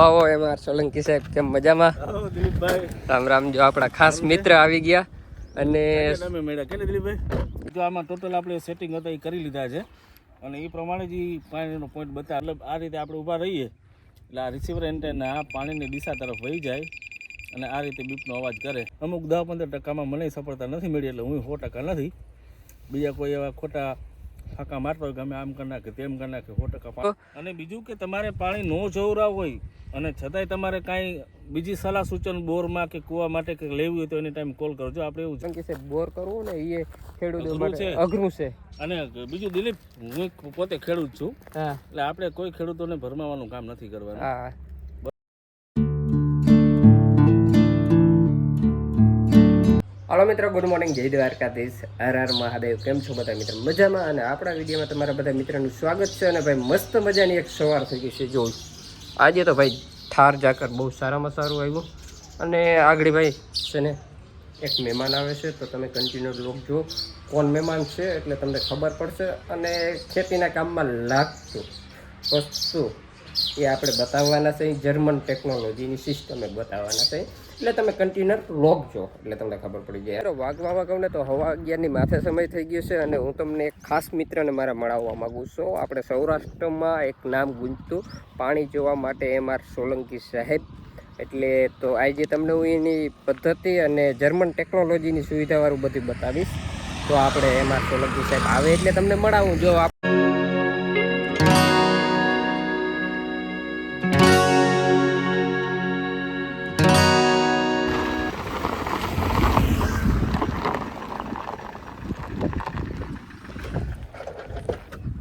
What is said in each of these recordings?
આવો એમાં સોલંકી સાહેબ કેમ મજામાં? દિલીપભાઈ રામ રામ. જો આપણા ખાસ મિત્ર આવી ગયા અને તમે મેળા કે દિલીપભાઈ જો આમાં ટોટલ આપણે સેટિંગ હતા એ કરી લીધા છે અને એ પ્રમાણે જ પાણીનો પોઈન્ટ બતાવે. એટલે આ રીતે આપણે ઊભા રહીએ એટલે આ રિસીવર એન્ટેના આ પાણીની દિશા તરફ વહી જાય અને આ રીતે બીપનો અવાજ કરે. અમુક 10-15% મને સફળતા નથી મળી, એટલે હું 100% નથી. બીજા કોઈ એવા ખોટા ફાંકા મારતા હોય કે અમે આમ કરી નાખે તેમ કરી નાખે 100%. અને બીજું કે તમારે પાણી ન જોવરાવ હોય અને છતાંય તમારે કાંઈ બીજી સલાહ સૂચન બોરમાં કે કૂવા માટે કે લેવી હોય તો એની ટાઈમ કોલ કરજો. આપણે એવું છે બોર કરવું ને એ ખેડૂતો માટે અઘરું છે. અને બીજું દિલીપ, હું પોતે ખેડૂત છું, હા, એટલે આપણે કોઈ ખેડૂતોને ભરમાવાનું કામ નથી કરવાનું. હા. હાલો મિત્રો, ગુડ મોર્નિંગ, જય દ્વારકાધીશ, હર હર મહાદેવ. કેમ છો બધા મિત્રો? મજામાં. અને આપણા વિડીયોમાં તમારા બધા મિત્રોનું સ્વાગત છે. અને ભાઈ મસ્ત મજાની એક સવાર થઈ ગઈ છે. જો આજે તો ભાઈ ઠાર ઝાકર બહુ સારામાં સારું આવ્યું. અને આગળ ભાઈ છે ને એક મહેમાન આવે છે, તો તમે કન્ટિન્યુ બ્લોગ જો કોણ મહેમાન છે એટલે તમને ખબર પડશે. અને ખેતીના કામમાં લાગતું વસ્તુ એ આપણે બતાવવાના છે. જર્મન ટેકનોલોજીની સિસ્ટમે બતાવવાના છે, એટલે તમે કન્ટિન્યુ બ્લોગ જો એટલે તમને ખબર પડી જાય. વાગવામાં કહું ને તો 11:15ની માથે સમય થઈ ગયો છે. અને હું તમને એક ખાસ મિત્રને મારા મળાવવા માગું છું. આપણે સૌરાષ્ટ્રમાં એક નામ ગુંજતું પાણી જોવા માટે MR સોલંકી સાહેબ. એટલે તો આજે તમને હું એની પદ્ધતિ અને જર્મન ટેકનોલોજીની સુવિધાવાળું બધું બતાવીશ. તો આપણે MR સોલંકી સાહેબ આવે એટલે તમને મળાવું. જો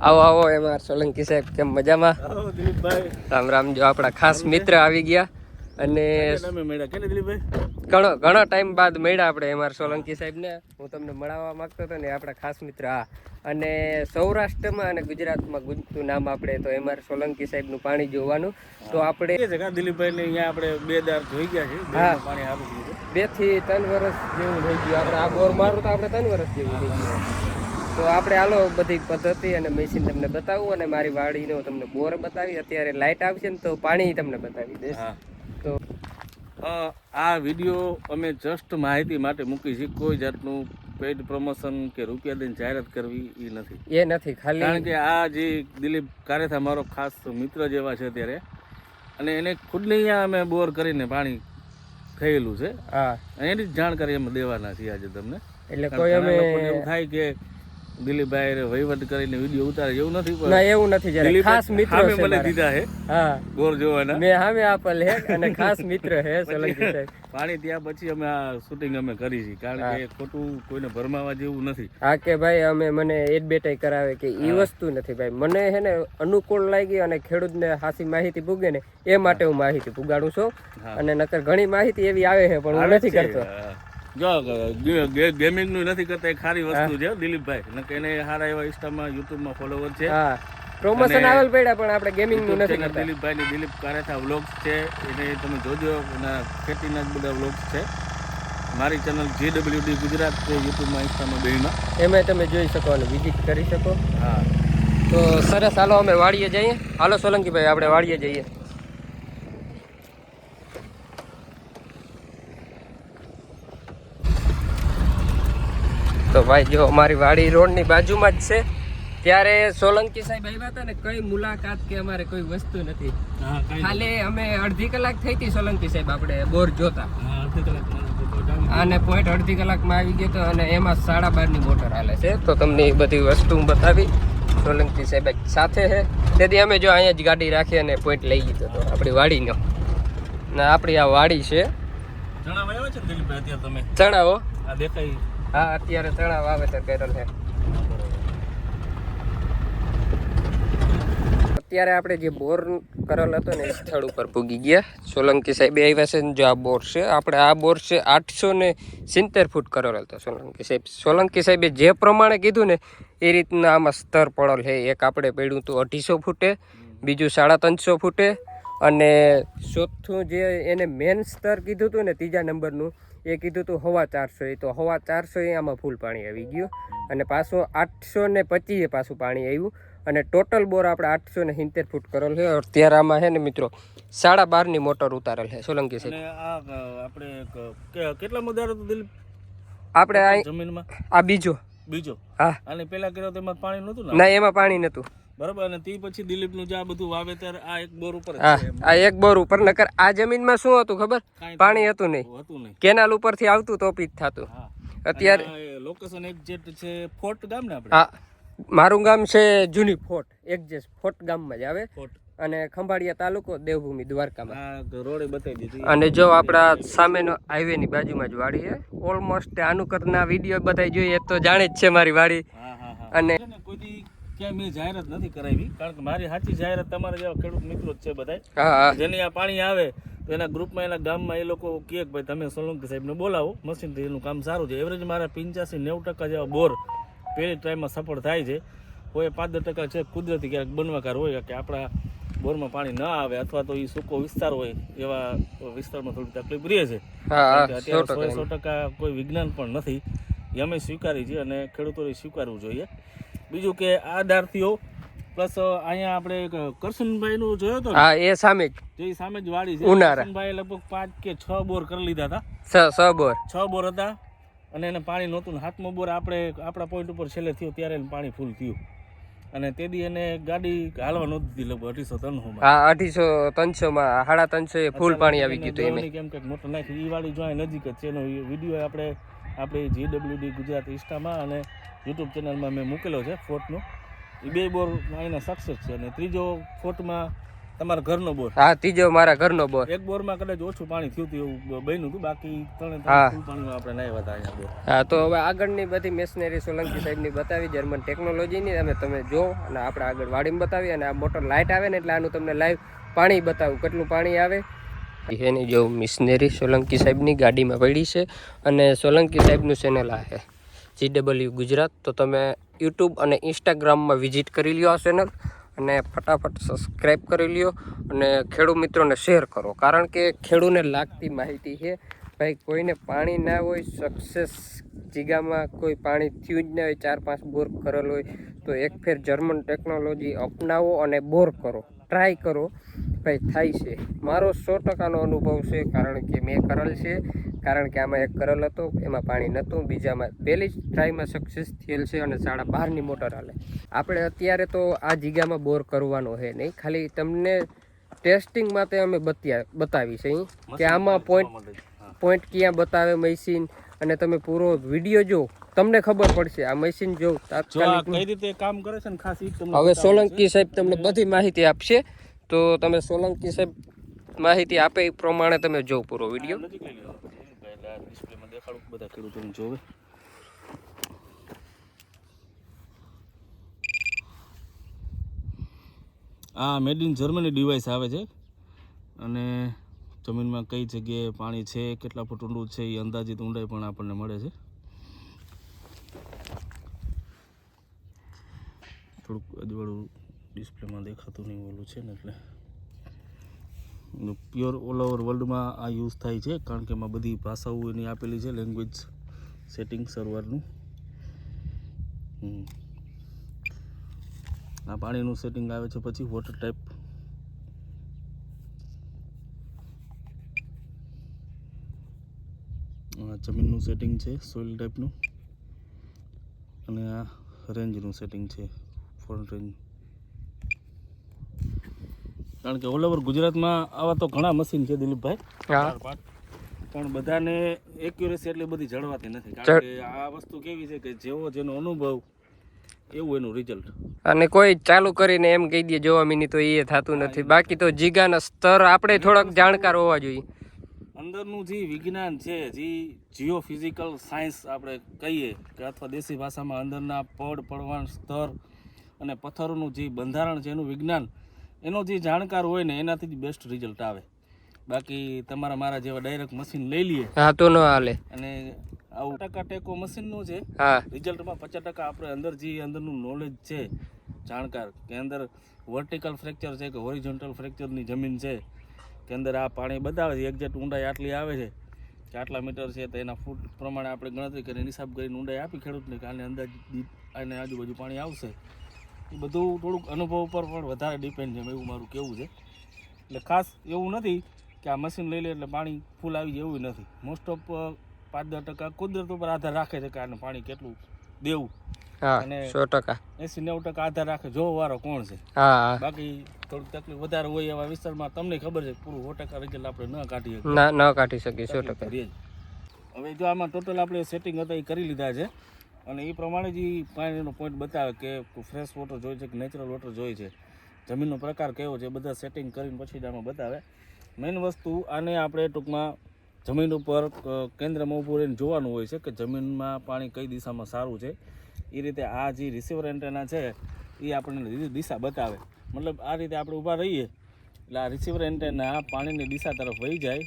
આવો આવો MR સોલંકી સાહેબ કેમ મજામાં? દિલીપભાઈ રામ રામ. જો આપણા ખાસ મિત્ર આવી ગયા અને તમે મેળા કે દિલીપભાઈ ઘણા ટાઈમ બાદ મળ્યા આપણે MR સોલંકી સાહેબને. હું તમને મળવા માંગતો હતો ને આપણા ખાસ મિત્ર. હા, અને સૌરાષ્ટ્રમાં અને ગુજરાતમાં ગુંજતું નામ આપણે તો MR સોલંકી સાહેબનું પાણી જોવાનું. તો આપણે દિલીપભાઈ ને અહીંયા આપણે 2 દાર જોઈ ગયા છે. હા, પાણી સારું થયું છે. 2 થી 3 વર્ષ જેવું થઈ ગયું. આપણે આ બોર મારું તો આપણે 3 વર્ષ જેવું થઈ ગયું. તો આપણે હાલો બધી પદ્ધતિ અને મશીન તમને બતાવું અને મારી વાડીનો તમને બોર બતાવી. અત્યારે લાઇટ આવશે ને તો પાણી તમને બતાવી દઈશ. તો આ વિડીયો અમે જસ્ટ માહિતી માટે મૂકી છે. કોઈ જાતનું પેઇડ પ્રમોશન કે રૂપિયા દઈને જાહેરાત કરવી એ નથી. એ નથી ખાલી, કારણ કે આ જે દિલીપ કારેથા મારો ખાસ મિત્ર જેવા છે અત્યારે, અને એને ખુદને અહીંયા અમે બોર કરીને પાણી થયેલું છે. હા, એની જ જાણકારી અમે દેવાના છીએ આજે તમને. એટલે કોઈ અમે એવું થાય કે દિલીપભાઈ વહીવટ કરીને વિડીયો ઉતારે એવું નથી. ના, એવું નથી. જ્યારે ખાસ મિત્ર છે મને દીધા હે. હા, બોર જોવાના મેં સામે આપેલ હે અને ખાસ મિત્ર હે સોલંકી સાહેબ. પાણી ત્યાં પછી અમે આ શૂટિંગ અમે કરી છે, કારણ કે ખોટું કોઈને ભરમાવા જેવું નથી. હા કે ભાઈ અમે મને એડબેટાઈ કરાવે કે એ વસ્તુ નથી ભાઈ. મને હે ને અનુકૂળ લાગી અને ખેડૂતને સાચી માહિતી પૂગે ને એ માટે હું માહિતી પુગાડું છું. અને નકર ઘણી માહિતી એવી આવે છે પણ હું નથી કરતો. જો ગેમિંગ નું નથી કરતા, એક સારી વસ્તુ છે દિલીપભાઈ. એને સારા એવા ઇન્સ્ટામાં યુટ્યુબમાં ફોલોવર છે. હા, પ્રમોશન આવેલ પડ્યા પણ આપણે ગેમિંગ નું નથી કરતા. દિલીપભાઈ ની દિલીપ કારેથા વ્લોગ્સ છે, એને તમે જોજો. અને ખેતીના જ બધા વ્લોગ્સ છે. મારી ચેનલ JWD ગુજરાત છે યુટ્યુબમાં, ઇન્સ્ટામાં, બેમાં. એમાં તમે જોઈ શકો અને વિઝિટ કરી શકો. હા, તો સરસ. હાલો અમે વાડીએ જઈએ. હાલો સોલંકી ભાઈ, આપણે વાડીએ જઈએ. તો ભાઈ જો અમારી વાડી રોડની બાજુમાં જ છે. ત્યારે સોલંકી સાહેબ આવ્યા હતા ને, કઈ મુલાકાત કે અમારે કોઈ વસ્તુ નથી. ખાલી અમે અડધી કલાક થઈ હતી સોલંકી સાહેબ આપણે બોર જોતા. અને પોઈન્ટ અડધી કલાકમાં આવી ગયો હતો. અને એમાં 12:30ની મોટર હાલે છે. તો તમને એ બધી વસ્તુ બતાવી. સોલંકી સાહેબ સાથે છે, તેથી અમે જો અહીંયા જ ગાડી રાખી અને પોઈન્ટ લઈ ગયો હતો આપણી વાડીનો. ને આપણી આ વાડી છે. ચણા વાવ્યા છે દિલીપભાઈ અત્યારે તમે? ચણાઓ આ દેખાય. હા, અત્યારે ચણા વાવેતર કરેલ છે. અત્યારે આપણે જે બોર કરેલ હતો ને એ સ્થળ ઉપર પૂગી ગયા. સોલંકી સાહેબ આવ્યા છે. જો આ બોર છે, આપણે આ બોર છે 870 ફૂટ કરેલ હતો સોલંકી સાહેબ. સોલંકી સાહેબે જે પ્રમાણે કીધું ને એ રીતના આમાં સ્તર પડેલ છે. એક આપણે પડ્યું હતું 250 ફૂટે, બીજું 350 ફૂટે, અને ચોથું જે એને મેન સ્તર કીધું હતું ને 3જા નંબરનું એ કીધું હતું 450. તો 450 આમાં ફૂલ પાણી આવી ગયું. અને પાછું 825 પાછું પાણી આવ્યું. અને ટોટલ બોર આપણે 870 ફૂટ કરેલ છે. અત્યારે આમાં છે ને મિત્રો 12.5 મોટર ઉતારેલ છે સોલંકી સાહેબ. અને આ આપણે કેટલા મદાર હતું દિલીપ આપણે આ જમીનમાં? આ બીજો હા. અને પેલા કર્યો તેમાં પાણી નહોતું ને? ના, એમાં પાણી નતું. બરાબર. અને તે પછી દિલીપનું જે આ બધું વાવેતર આ એક બોર ઉપર હા, આ એક બોર ઉપર. નકર આ જમીનમાં શું હતું ખબર? પાણી હતું નહીં. કેનાલ ઉપરથી આવતું તો પીત થતું. અત્યારે લોકેશન એક્ઝેક્ટ છે ફોર્ટ ગામ ને આપણે? હા, મારું ગામ છે જૂની ફોર્ટ, એક્ઝેક્ટ ફોર્ટ ગામમાં જ આવે. અને ખંભાળિયા તાલુકો, દેવભૂમિ, દ્વારકામાં. રોડે બતાવી દીધી. અને જો આપણા સામેનો હાઈવે ની બાજુમાં જ વાડી છે. ઓલમોસ્ટ આનું કરના વિડીયો બધા જોઈએ તો જાણે જ છે મારી વાડી. અને કોઈ ક્યાંય મેં જાહેરાત નથી કરાવી, કારણ કે મારી સાચી જાહેરાત તમારા જેવા ખેડૂત મિત્રો જ છે બધા. હા, જેની આ પાણી આવે તો એના ગ્રુપમાં, એના ગામમાં એ લોકો કહે કે ભાઈ તમે સોલંકી સાહેબને બોલાવો, મશીનથી એનું કામ સારું છે. એવરેજ મારા 85-90% જેવા બોર પહેલી ટ્રાયમાં સફળ થાય છે. કોઈ 5-10% છે કુદરતી ક્યાંક બનવાકાર હોય કે આપણા બોરમાં પાણી ન આવે અથવા તો એ સૂકો વિસ્તાર હોય, એવા વિસ્તારમાં થોડી તકલીફ રહે છે. અત્યારે 100% કોઈ વિજ્ઞાન પણ નથી, એ અમે સ્વીકારી છે અને ખેડૂતોએ સ્વીકારવું જોઈએ. બીજું કે આ દારથીઓ પ્લસ અહીંયા આપણે કરશનભાઈ નું જોયો હતો. હા, એ સામે જ સામે જ વાડી છે. કરશનભાઈ લગભગ 5 કે 6 બોર કરી લીધા હતા. 6 બોર હતા અને એને પાણી નહોતું. 7મો બોર આપણે આપણા પોઈન્ટ ઉપર છેલ્લે થયો ત્યારે પાણી ફૂલ થયું. અને તેથી એને ગાડી હાલવા નહોતી દીધી, લગભગ 250-300 માં. હા, 250-300 માં 350 ફૂલ પાણી આવી ગયું હતું. કેમ કે મોટર નાખી. એ વાડી જો નજીક જ છે. એનો વિડીયો આપણે GWD ગુજરાત ઇન્સ્ટામાં અને યુટ્યુબ ચેનલમાં મેં મૂકેલો છે ફોટનો. એ 2 બોર અહીંના સક્સેસ છે. અને ત્રીજો ફોટમાં તમારા ઘરનો બોર. હા, ત્રીજો મારા ઘરનો બોર. એક બોરમાં કદાચ ઓછું પાણી થયું હતું એવું બન્યું હતું, બાકી 3 ફૂલ પાણીમાં આપણે નાખ્યા હતા અહીંયા બોર. હા, તો હવે આગળની બધી મેશનરી સોલંકી સાહેબની બતાવી, જર્મન ટેકનોલોજીની તમે જો, અને આપણે આગળ વાડીમાં બતાવી. અને આ મોટર લાઇટ આવે ને એટલે આનું તમને લાઈવ પાણી બતાવું, કેટલું પાણી આવે એની. જો મિશનરી સોલંકી સાહેબની ગાડીમાં પડી છે. અને સોલંકી સાહેબનું ચેનલ આ છે GW ગુજરાત. તો તમે યુટ્યુબ અને ઇન્સ્ટાગ્રામમાં વિઝિટ કરી લ્યો આ ચેનલ, અને ફટાફટ સબસ્ક્રાઈબ કરી લ્યો અને ખેડૂત મિત્રોને શેર કરો. કારણ કે ખેડૂતને લાગતી માહિતી છે ભાઈ. કોઈને પાણી ના હોય, સક્સેસ જીગામાં કોઈ પાણી થયું જ ના હોય, 4-5 બોર કરેલ હોય, તો એક ફેર જર્મન ટેકનોલોજી અપનાવો અને બોર કરો, ટ્રાય કરો ભાઈ, થાય છે. મારો 100%નો અનુભવ છે, કારણ કે મેં કરેલ છે. કારણ કે આમાં એક કરેલ હતો, એમાં પાણી નહોતું. બીજામાં પહેલી જ ટ્રાયમાં સક્સેસ થયેલ છે. અને 12.5 મોટર હાલે. આપણે અત્યારે તો આ જીગામાં બોર કરવાનો છે નહીં, ખાલી તમને ટેસ્ટિંગ માટે અમે બતાવી છે કે આમાં પોઈન્ટ ક્યાં બતાવે મશીન. અને તમે પૂરો વિડીયો જો, તમને ખબર પડશે. આ મશીન જો તાત્કાલિક કઈ રીતે કામ કરે છે ને ખાસ હવે સોલંકી સાહેબ તમને બધી માહિતી આપશે. તો તમે સોલંકી સાહેબ માહિતી આપે એ પ્રમાણે તમે જો પૂરો વિડીયો. ડિસ્પ્લેમાં દેખાડું, બધા ખેડૂતોને જોવે. આ મેડ ઇન જર્મની ડિવાઇસ આવે છે. અને જમીનમાં કઈ જગ્યાએ પાણી છે, કેટલા ફૂટ ઊંડું છે, એ અંદાજિત ઊંડાઈ પણ આપણને મળે છે. થોડુંક અજવાળું ડિસ્પ્લેમાં દેખાતું નહીં ઓલું છે ને, એટલે પ્યોર ઓલ ઓવર વર્લ્ડમાં આ યુઝ થાય છે. કારણ કે એમાં બધી ભાષાઓ એની આપેલી છે, લેંગ્વેજ સેટિંગ સર્વરનું. આ પાણીનું સેટિંગ આવે છે. પછી વોટર ટાઈપ, જમીનનું સેટિંગ છે, સોઇલ ટાઈપનું. અને આ રેન્જનું સેટિંગ છે, ફોન રેન્જ. કારણ કે ઓલ ઓવર ગુજરાતમાં આવા તો ઘણા મશીન છે દિલીપભાઈ, પણ બધાને એક્યુરેસી એટલી બધી જળવાતી નથી. કારણ કે આ વસ્તુ કેવી છે કે જેવો જેનો અનુભવ એવું એનું રિઝલ્ટ. અને કોઈ ચાલુ કરીને એમ કહી દે જોવા મિની તો એ થતું નથી. બાકી તો જીગાના સ્તર આપણે થોડાક જાણકાર હોવા જોઈએ. અંદરનું જે વિજ્ઞાન છે, જે જીઓ ફિઝિકલ સાયન્સ આપણે કહીએ કે અથવા દેશી ભાષામાં અંદરના પડવાન સ્તર અને પથ્થરોનું જે બંધારણ છે એનું વિજ્ઞાન, એનો જે જાણકાર હોય ને એનાથી જ બેસ્ટ રિઝલ્ટ આવે. બાકી તમારા મારા જેવા ડાયરેક્ટ મશીન લઈ લઈએ તો ન હાલે. અને આવું ટકા ટેકો મશીનનું છે રિઝલ્ટમાં 50% આપણે અંદર જે અંદરનું નોલેજ છે, જાણકાર કે અંદર વર્ટિકલ ફ્રેક્ચર છે કે હોરિઝોન્ટલ ફ્રેક્ચરની જમીન છે, કે અંદર આ પાણી બતાવે છે એક્ઝેક્ટ ઊંડાઈ આટલી આવે છે કે આટલા મીટર છે, તો એના ફૂટ પ્રમાણે આપણે ગણતરી કરીને હિસાબ કરીને ઊંડાઈ આપી ખેડૂતને કે આને અંદાજ આને આજુબાજુ પાણી આવશે. એ બધું થોડુંક અનુભવ ઉપર પણ વધારે ડિપેન્ડ છે, એવું મારું કહેવું છે. એટલે ખાસ એવું નથી કે આ મશીન લઈ લે એટલે પાણી ફૂલ આવી જાય, એવું નથી. મોસ્ટ ઓફ 5-10% કુદરત ઉપર આધાર રાખે છે કે આને પાણી કેટલું દેવું. હા, અને 100%. 80-90% આધાર રાખે જોવા વાળો કોણ છે. હા, બાકી થોડીક તકલીફ વધારે હોય એવા વિસ્તારમાં તમને ખબર છે પૂરું 100% રિઝલ્ટ આપણે ન કાઢી શકીએ. ના, ન કાઢી શકીએ 100%. હવે જો આમાં ટોટલ આપણે સેટિંગ હતા એ કરી લીધા છે અને એ પ્રમાણે જ પાણીનો પોઈન્ટ બતાવે કે ફ્રેશ વોટર જોઈએ છે કે નેચરલ વોટર જોઈએ છે, જમીનનો પ્રકાર કયો છે, બધા સેટિંગ કરીને પછી જ આમાં બતાવે. મેઇન વસ્તુ આને આપણે ટૂંકમાં જમીન ઉપર કેન્દ્રમાં ઊભું રહીને જોવાનું હોય છે કે જમીનમાં પાણી કઈ દિશામાં સારું છે. એ રીતે આ જે રિસીવર એન્ટેના છે એ આપણને દિશા બતાવે. મતલબ આ રીતે આપણે ઊભા રહીએ એટલે આ રિસીવર એન્ટેના પાણીની દિશા તરફ વહી જાય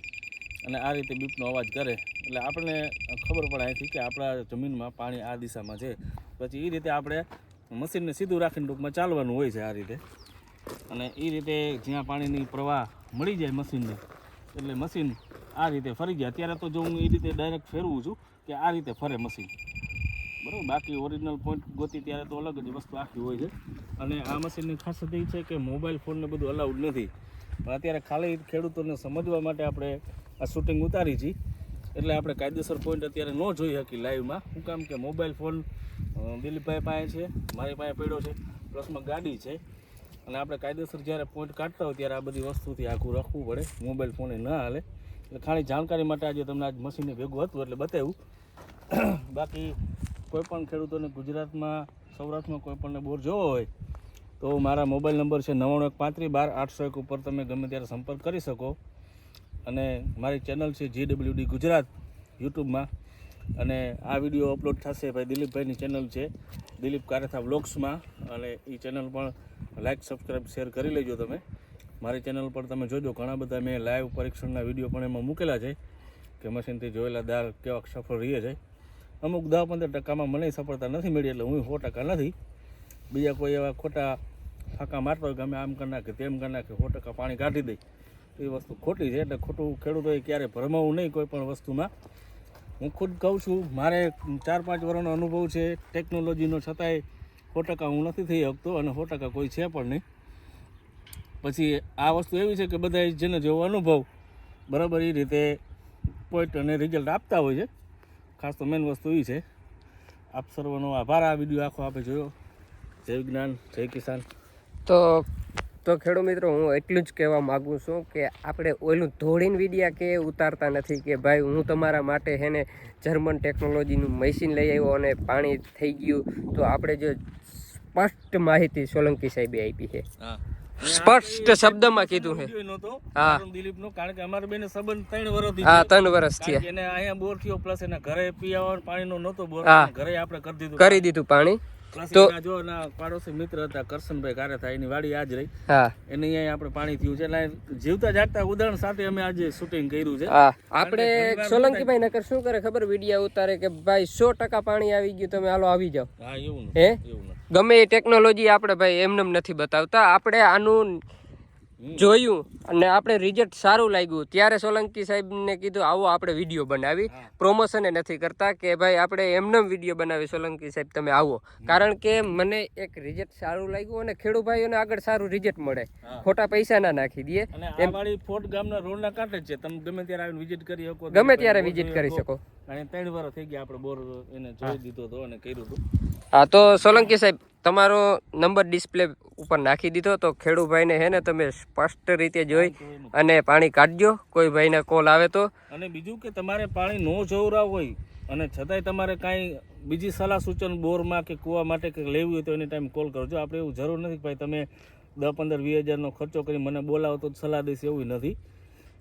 અને આ રીતે બીપનો અવાજ કરે એટલે આપણને ખબર પડે અહીંથી કે આપણા જમીનમાં પાણી આ દિશામાં છે. પછી એ રીતે આપણે મશીનને સીધું રાખીને ટૂંકમાં ચાલવાનું હોય છે આ રીતે. અને એ રીતે જ્યાં પાણીની પ્રવાહ મળી જાય મશીનને એટલે મશીન આ રીતે ફરી જાય. અત્યારે તો જો હું એ રીતે ડાયરેક્ટ ફેરવું છું કે આ રીતે ફરે મશીન, બરાબર. બાકી ઓરિજિનલ પોઈન્ટ ગોતી ત્યારે તો અલગ જ વસ્તુ આખી હોય છે. અને આ મશીનની ખાસિયત એ છે કે મોબાઈલ ફોનને બધું અલાઉડ નથી, પણ અત્યારે ખાલી ખેડૂતોને સમજવા માટે આપણે આ શૂટિંગ ઉતારી છીએ. એટલે આપણે કાયદેસર પોઈન્ટ અત્યારે ન જોઈ શકીએ લાઈવમાં. શું કામ કે મોબાઈલ ફોન દિલીપભાઈ પાસે છે, મારી પાસે પડ્યો છે, પ્લસમાં ગાડી છે અને આપણે કાયદેસર જ્યારે પોઈન્ટ કાઢતા હોય ત્યારે આ બધી વસ્તુથી આખું રાખવું પડે, મોબાઈલ ફોને ના હાલે. એટલે ખાલી જાણકારી માટે આજે તમને આજ મશીનને ભેગું હતું એટલે બતાવ્યું. બાકી કોઈપણ ખેડૂતોને ગુજરાતમાં સૌરાષ્ટ્રમાં કોઈપણને બોર જોવો હોય તો મારા મોબાઈલ નંબર છે 913512 801 ઉપર તમે ગમે ત્યારે સંપર્ક કરી શકો. અને મારી ચેનલ છે GWD ગુજરાત યુટ્યુબમાં, અને આ વિડીયો અપલોડ થશે ભાઈ દિલીપભાઈની ચેનલ છે દિલીપ કારેથા વ્લોગ્સમાં, અને એ ચેનલ પણ લાઇક, સબસ્ક્રાઈબ, શેર કરી લેજો તમે. મારી ચેનલ પર તમે જોજો ઘણા બધા મેં લાઈવ પરીક્ષણના વિડીયો પણ એમાં મૂકેલા છે કે મશીનથી જોયેલા દાળ કેવા સફળ રહે છે. અમુક 10-15% મને સફળતા નથી મળી એટલે હું 100% નથી. બીજા કોઈ એવા ખોટા ફાંકા મારતા હોય કે અમે આમ કરી નાખે તેમ કરી નાખે 100% પાણી કાઢી દઈ, એ વસ્તુ ખોટી છે. એટલે ખોટું ખેડૂતોએ ક્યારે ભરમાવું નહીં કોઈ પણ વસ્તુમાં. હું ખુદ કહું છું, મારે 4-5 વર્ષનો અનુભવ છે ટેકનોલોજીનો, છતાંય 100% હું નથી થઈ શકતો અને 100% કોઈ છે પણ નહીં. પછી આ વસ્તુ એવી છે કે બધા જેને જેવો અનુભવ બરાબર એ રીતે પોઈન્ટ અને રિઝલ્ટ આપતા હોય છે. ખાસ તો મેઇન વસ્તુ એ છે. આપ સર્વનો આભાર. આ વિડીયો આખો આપણે જોયો. જય વિજ્ઞાન, જય કિસાન. તો ખેડૂત મિત્રો, હું એટલું જ કહેવા માગું છું કે આપણે ઓલું ધોળીને વિડીયા કે ઉતારતા નથી કે ભાઈ હું તમારા માટે હે ને જર્મન ટેકનોલોજીનું મશીન લઈ આવ્યો અને પાણી થઈ ગયું. તો આપણે જો સ્પષ્ટ માહિતી સોલંકી સાહેબે આપી છે, સ્પષ્ટ શબ્દમાં કીધું છે. હા, દિલીપનો, કારણ કે અમારા બેને સંબંધ 3 વર્ષથી. હા, 3 વર્ષ થયા. એને અહીંયા બોર થયો, પ્લસ એના ઘરે પીવાનો પાણીનો નહોતો બોર, ઘરે આપણે કરી દીધું પાણી. તો જો ના પાડોશી મિત્ર હતા કરશનભાઈ કારેથા, એની વાડી આજ રહી. હા, એને અહીંયા આપણે પાણી થયું છે એટલે જીવતા જાગતા ઉદાહરણ સાથે અમે આજે શૂટિંગ કર્યું છે. હા, આપણે સોલંકીભાઈ નકર શું કરે ખબર, વિડીયો ઉતારે કે ભાઈ 100% પાણી આવી ગયું, તમે હાલો આવી જાઓ. હા, એવું હે એવું ગમે એ ટેકનોલોજી આપણે ભાઈ એમનેમ નથી બતાવતા. આપણે આનું જોયું અને આપણે રિઝલ્ટ સારું લાગ્યું ત્યારે સોલંકી સાહેબને કીધું આવો આપણે વિડીયો બનાવી. પ્રમોશન નથી કરતા કે ભાઈ આપણે એમને વિડીયો બનાવી, સોલંકી સાહેબ તમે આવો. કારણ કે મને એક રિઝલ્ટ સારું લાગ્યું અને ખેડૂત ભાઈઓને આગળ સારું રિઝલ્ટ મળે, ખોટા પૈસા ના નાખી દે. અને આ વાડી ફોર્ટ ગામના રોડના કાંઠે જ છે, તમે ગમે ત્યારે આવીને વિઝિટ કરી શકો, ગમે ત્યારે વિઝિટ કરી શકો. અને 3 વર્ષ થઈ ગયા આપણે બોર એને જોઈ દીધો હતો અને કર્યું હતું. હા, તો સોલંકી સાહેબ તમારો નંબર ડિસ્પ્લે ઉપર નાખી દીધો, તો ખેડૂત ભાઈને હે ને તમે સ્પષ્ટ રીતે જોઈ અને પાણી કાઢજો કોઈ ભાઈને કોલ આવે તો. અને બીજું કે તમારે પાણી ન જોવરાવ હોય અને છતાંય તમારે કાંઈ બીજી સલાહ સૂચન બોરમાં કે કૂવા માટે કે લેવી હોય તો એની ટાઈમ કોલ કરજો. આપણે એવું જરૂર નથી કે ભાઈ તમે 10-15-20 હજારનો ખર્ચો કરી મને બોલાવો તો સલાહ દઈશ, એવું નથી.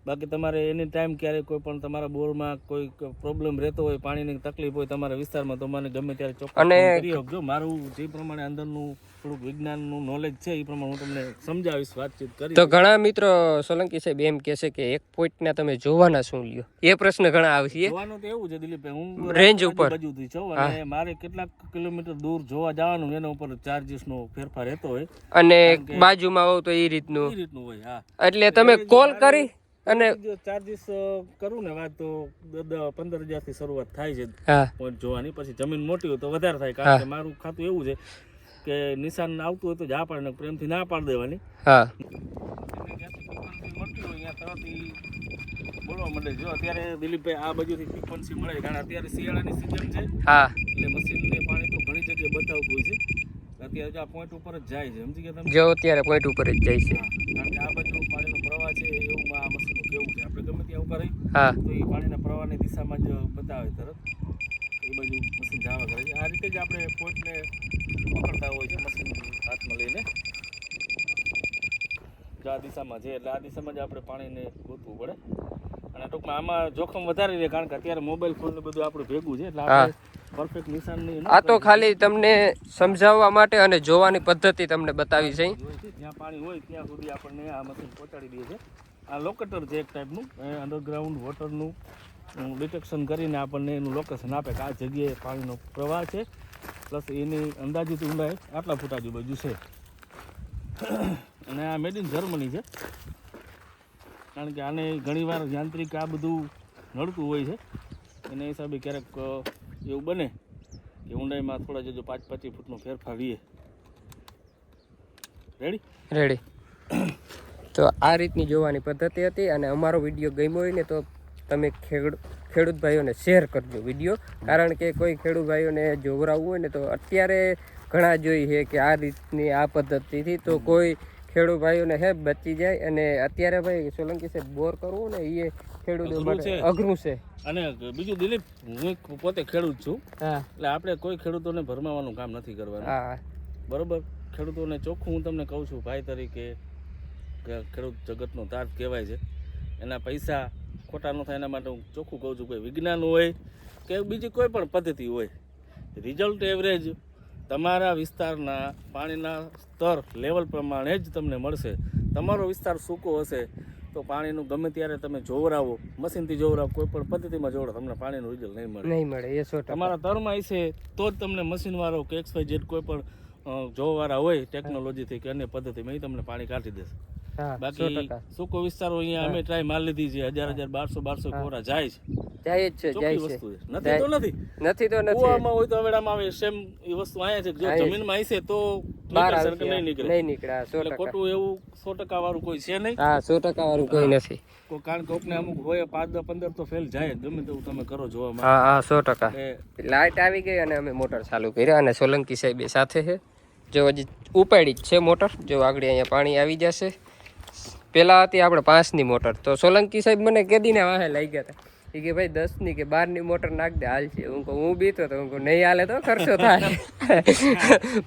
બાકી તમારે એની ટાઈમ ક્યારેય કોઈ પણ તમારા બોરમાં કોઈ પ્રોબ્લેમ રહેતો હોય, પાણીની તકલીફ હોય તમારા વિસ્તારમાં, તો મને ગમે ત્યારે ચોક્કસ કરી આપજો. મારું જે પ્રમાણે અંદરનું થોડુંક વિજ્ઞાનનું નોલેજ છે એ પ્રમાણે હું તમને સમજાવીશ, વાતચીત કરી. તો ઘણા મિત્રો સોલંકી સાહેબ એમ કહે છે કે એક પોઈન્ટના તમે જોવાના શું લ્યો, એ પ્રશ્ન ઘણા આવશે. જોવાનું તો એવું છે દિલીપભાઈ, હું રેન્જ ઉપર બાજુથી છું અને મારે કેટલાક કિલોમીટર દૂર જોવા જવાનું, એના ઉપર ચાર્જીસનો ફેરફાર રહેતો હોય અને બાજુમાં હોવ તો એ રીતનું હોય. હા, એટલે તમે કોલ કરી અને ચાર્જીસ કરું ને વાત તો 15,000 થી શરૂઆત થાય છે હા પોઈન્ટ જોવાની. પછી જમીન મોટી હોય તો વધારે થાય, કારણ કે મારું ખાતું એવું છે કે નિશાન આવતું હોય તો જ આ પાડે, પ્રેમથી ના પાડી દેવાની. હા બોલવા માંડે. જો અત્યારે દિલીપભાઈ આ બાજુથી ફ્રીક્વન્સી મળે, કારણ અત્યારે શિયાળાની સિઝન છે હા એટલે મશીનને પાણી તો ઘણી જગ્યાએ બતાવતું હોય છે. અત્યારે જો આ પોઈન્ટ ઉપર જ જાય છે, સમજી ગયા તમે? જો અત્યારે પોઈન્ટ ઉપર જ જાય છે. કારણ કે આ બાજુ પાણીનો પ્રવાહ છે એવું આ મશીનનું કેવું છે. આપણે ગમે ત્યાં ઉભા રહી હા તો એ પાણીના પ્રવાહની દિશામાં જ બતાવે તરત, એ બાજુ મશીન જવા કરે છે. આ રીતે જ આપણે પોઈન્ટને પકડતા હોય છે મશીન હાથમાં લઈને. જો આ દિશામાં છે એટલે આ દિશામાં જ આપણે પાણીને ગોતવું પડે. અને ટૂંકમાં આમાં જોખમ વધારે રહે, કારણ કે અત્યારે મોબાઈલ ફોન ને બધું આપણું ભેગું છે એટલે આપણે પરફેક્ટ નિશાનની આ તો ખાલી તમને સમજાવવા માટે અને જોવાની પદ્ધતિ તમને બતાવી છે. જ્યાં પાણી હોય ત્યાં સુધી આપણને આ મશીન પહોંચાડી દે છે. આ લોકેટર છે એક ટાઈપનું, અંડરગ્રાઉન્ડ વોટરનું ડિટેક્શન કરીને આપણને એનું લોકેશન આપે કે આ જગ્યાએ પાણીનો પ્રવાહ છે, પ્લસ એની અંદાજિત ઊંડાઈ આટલા ફૂટ આજુબાજુ છે. અને આ મેડ ઇન જર્મની છે, કારણ કે આને ઘણીવાર યાંત્રિક આ બધું નડતું હોય છે. એના હિસાબે ક્યારેક એવું બને કે ઊંડાઈમાં થોડા જજો 5-25 ફૂટનો ફેરફાર રહીએ. રેડી. તો આ રીતની જોવાની પદ્ધતિ હતી. અને અમારો વિડીયો ગમ્યો હોય ને તો તમે ખેડૂત ભાઈઓને શેર કરજો વિડીયો, કારણ કે કોઈ ખેડૂત ભાઈઓને જોવરાવવું હોય ને તો અત્યારે ઘણા જોઈ છે કે આ રીતની આ પદ્ધતિથી તો કોઈ ખેડૂત ભાઈઓને હે બચી જાય. અને અત્યારે ભાઈ સોલંકી સાહેબ બોર કરવું ને એ ખેડૂતો માટે અઘરું છે. અને બીજું દિલીપ, હું પોતે ખેડૂત છું, હા એટલે આપણે કોઈ ખેડૂતોને ભરમાવાનું કામ નથી કરવાનું. હા બરોબર. ખેડૂતોને ચોખ્ખું હું તમને કહું છું ભાઈ તરીકે કે ખેડૂત જગતનો તાજ કહેવાય છે. એના પૈસા ખોટા ન થાય એના માટે હું ચોખ્ખું કહું છું. કોઈ વિજ્ઞાન હોય કે બીજી કોઈ પણ પદ્ધતિ હોય, રિઝલ્ટ એવરેજ તમારા વિસ્તારના પાણીના સ્તર લેવલ પ્રમાણે જ તમને મળશે. તમારો વિસ્તાર સૂકો હશે તો પાણીનું ગમે ત્યારે તમે જોવરાવો, મશીનથી જોવરાવો, કોઈ પણ પદ્ધતિમાં જોવરાવો, તમને પાણીનું રિઝલ્ટ નહીં મળે. એ 100%. તમારા તરમાં હશે તો જ તમને મશીનવાળો કે XYZ કોઈ પણ જોવાવાળા હોય ટેકનોલોજીથી કે અન્ય પદ્ધતિમાં એ તમને પાણી કાઢી દેશે. બાકી સૂકો વિસ્તારો અહીંયા અમે ટ્રાય માર લીધી છે, 1000 1200 કોરા જાય છે. જાય જ છે, જાય છે. વસ્તુ નથી તો નથી, નથી તો નથી. કુવામાં હોય તો હવેડામાં આવે, સેમ એ વસ્તુ અહીંયા છે. જો જમીનમાં હશે તો નહીં નીકળે. એટલે ખોટું એવું 100% વાળું કોઈ છે નહીં. હા 100% વાળું કોઈ નથી. કારણ કે કોકને અમુક હોય 5-15 તો ફેલ જાય, ગમે તેવું તમે કરો જોવામાં. હા 100%. લાઇટ આવી ગઈ અને અમે મોટર ચાલુ કર્યા અને સોલંકી સાહેબ સાથે છે. જો હજી ઉપાડી જ છે મોટર. જો આગળ અહીંયા પાણી આવી જશે. પહેલાં હતી આપણે 5ની મોટર, તો સોલંકી સાહેબ મને કેદીને વાહે લઈ ગયા હતા. એ કે ભાઈ 10ની કે 12ની મોટર નાખ દે, હાલ છે. હું બીતો તો હું નહીં હાલે તો ખર્ચો થાય.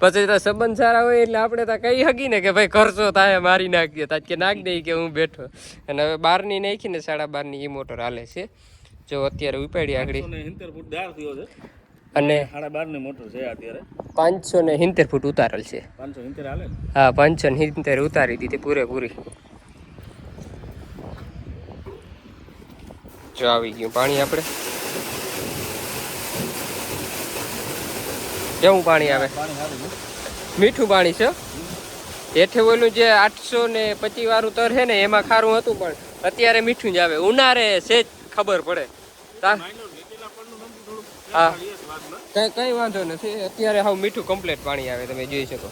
પછી તો સંબંધ સારા હોય એટલે આપણે તો કહી શકીએ ને કે ભાઈ ખર્ચો થાય મારી નાખીએ, તાજ કે નાખ દઈ કે હું બેઠો. અને હવે 12ની નાખીને 12.5ની એ મોટર હાલે છે. જો અત્યારે ઉપાડી આગળ અને 12.5ની મોટર છે અત્યારે 570 ફૂટ ઉતારેલ છે. 570 હાલે. હા 570 ઉતારી દીધી પૂરેપૂરી. જો આવી ગયું પાણી. આપણે કેવું પાણી આવે? મીઠું પાણી છે. હેઠે ઓલું જે 825 વાળું તર છે ને એમાં ખારું હતું, પણ અત્યારે મીઠું જ આવે. ઉનાળે સેજ ખબર પડે. હા કઈ વાંધો નથી. અત્યારે હાવ મીઠું કમ્પ્લીટ પાણી આવે, તમે જોઈ શકો.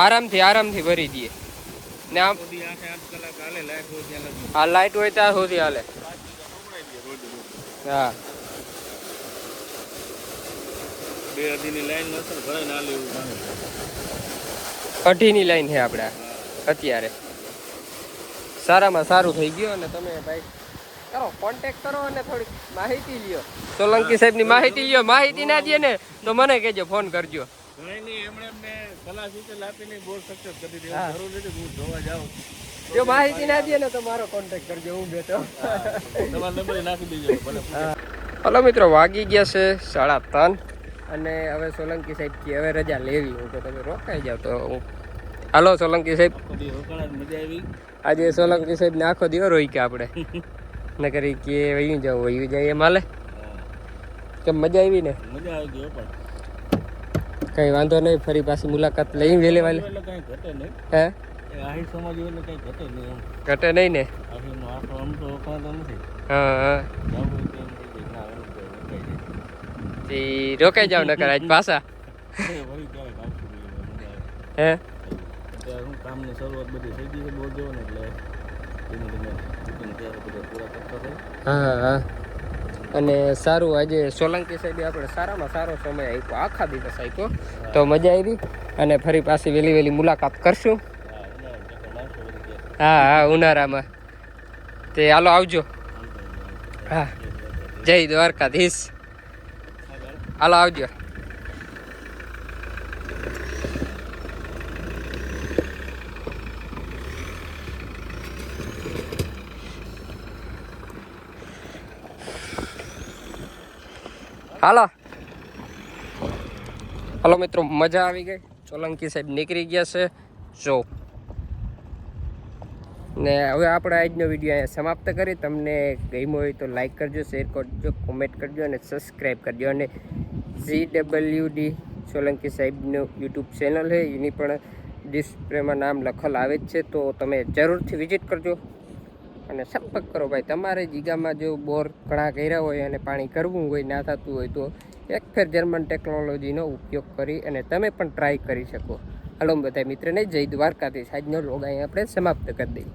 આરામથી ભરી દઈએ ને. આમ આ લાઈટ હોય ત્યાં સુધી હાલે. હા 2.5ની લાઈન છે આપણે અત્યારે. સારામાં સારું થઈ ગયું. અને તમે ભાઈ કરો કોન્ટેક્ટ કરો અને થોડીક માહિતી લ્યો. સોલંકી સાહેબની માહિતી લ્યો. માહિતી ના દે ને તો મને કહેજો, ફોન કરજો. જો માહિતી ના દે ને તો મારો કોન્ટેક્ટ કરજો, હું બેઠો. હલો મિત્રો, વાગી ગયા છે 3:30 અને હવે સોલંકી સાહેબ કે હવે રજા લેવી. હું તો તમે રોકાઈ જાવ તો હું. હાલો સોલંકી સાહેબ. આજે સોલંકી સાહેબ ને આખો દિવસ રોઈ કે આપણે ન કરી કે વયું જાવ વયું જાય એમ હાલે. કેમ મજા આવી ને? મજા આવી ગઈ પણ કઈ વાંધો નહીં. ફરી પાછી મુલાકાત લઈ વેલે વાલે. હે ઘટે નહીં ને? હા તે રોકાઈ જાવ નકર આજ પાછા વળી ક્યારેક આવશું મજા આવે. હે અત્યારે હું કામની શરૂઆત બધી થઈ ગઈ છે બહુ જવો ને એટલે ધીમે ધીમે બુકિંગ ત્યારે બધા પૂરા કરતા થાય. હા હા અને સારું આજે સોલંકી સાહેબે આપણે સારામાં સારો સમય આપ્યો આખા દિવસ આપ્યો તો મજા આવી અને ફરી પાછી વહેલી વહેલી મુલાકાત કરશું. હા ઉનાળો ચક્કર લાવશો બધી ગયા. હા હા ઉનાળામાં તે હાલો આવજો. હા જય દ્વારકાધીશ હાલો આવજો. હાલો મિત્રો મજા આવી ગઈ. સોલંકી સાહેબ નીકળી ગયા છે જો ને હવે આપણે આજનો વિડીયો અહીંયા સમાપ્ત કરી. તમને ગમ્યો હોય તો લાઈક કરજો, શેર કરજો, કોમેન્ટ કરજો અને સબસ્ક્રાઈબ કરજો. અને GWD સોલંકી સાહેબનું યુટ્યુબ ચેનલ છે એની પણ ડિસ્પ્લેમાં નામ લખેલ આવે જ છે તો તમે જરૂરથી વિઝિટ કરજો અને સંપર્ક કરો ભાઈ. તમારે જીગામાં જો બોર ઘણા કર્યા હોય અને પાણી કરવું હોય ના થતું હોય તો એક ફેર જર્મન ટેકનોલોજીનો ઉપયોગ કરી અને તમે પણ ટ્રાય કરી શકો. હાલો બધા મિત્રને જય દ્વારકાધીશ. આજનો લોગ અહીં આપણે સમાપ્ત કરી દઈએ.